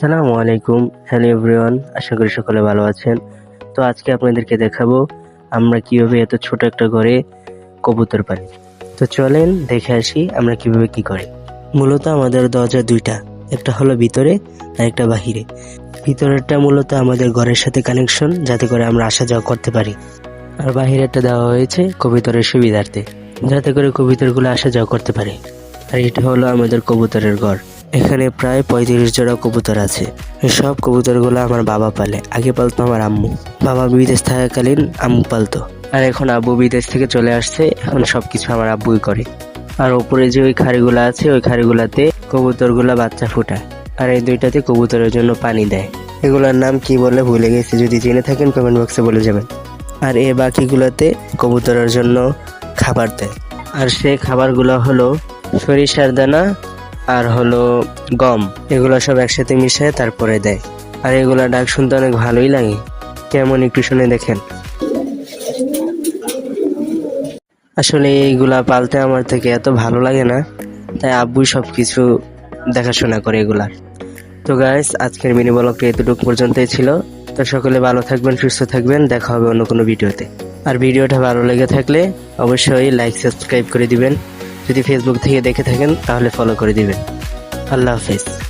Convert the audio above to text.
আসসালামু আলাইকুম। Hello everyone, আশা করি সকলে ভালো আছেন। তো আজকে আপনাদেরকে দেখাবো আমরা কিভাবে এত ছোট একটা ঘরে কবুতর পালি। তো চলেন দেখে আসি আমরা কিভাবে কি করি। মূলত আমাদের দরজা দুইটা, একটা হলো ভিতরে আর একটা বাহিরে। ভিতরেরটা মূলত আমাদের ঘরের সাথে কানেকশন, যাতে করে আমরা আসা যাওয়া করতে পারি। আর বাহিরেরটা দেওয়া হয়েছে কবুতরের সুবিধার্থে, যাতে করে কবুতরগুলো আসা যাওয়া করতে পারে। আর এটা হলো আমাদের কবুতরের ঘর। এখানে প্রায় 35 জোড়া কবুতর আছে। সব কবুতরগুলো আমার বাবা পালে। আগে পালতো আমার আম্মু। বাবা বিদেশ থাকাকালীন আম্মু পালতো, আর এখন আব্বু বিদেশ থেকে চলে আসছে, এখন সবকিছু আমার আব্বুই করে। আর ওপরে যে ওই খাড়িগুলো আছে, ওই খাড়িগুলাতে কবুতরগুলা বাচ্চা ফুটায়, আর এই দুইটাতে কবুতরের জন্য পানি দেয়। এগুলোর নাম কি বলে ভুলে গেছি, যদি জেনে থাকেন কমেন্ট বক্সে বলে যাবেন। আর এই বাকিগুলোতে কবুতরের জন্য খাবার দেয়, আর সেই খাবারগুলো হলো সরিষার দানা আর হলো গম। এগুলো সব একসাথে মিশিয়ে তারপরে দেয়। আর এগুলা ডাক শুনতে অনেক ভালোই লাগে। কেমন একটু শুনে দেখেন। আসলে এইগুলা পালতে আমার থেকে এত ভালো লাগে না, তাই আব্বুই সবকিছু দেখাশোনা করে এগুলার। তো গাইস, আজকের মিনি ব্লগটা এতটুকু পর্যন্তই ছিল। তো সকলে ভালো থাকবেন, সুস্থ থাকবেন, দেখা হবে অন্য কোনো ভিডিওতে। আর ভিডিওটা ভালো লেগে থাকলে অবশ্যই লাইক সাবস্ক্রাইব করে দিবেন। যদি ফেসবুক থেকে দেখে থাকেন তাহলে ফলো করে দিবেন। আল্লাহ হাফেজ।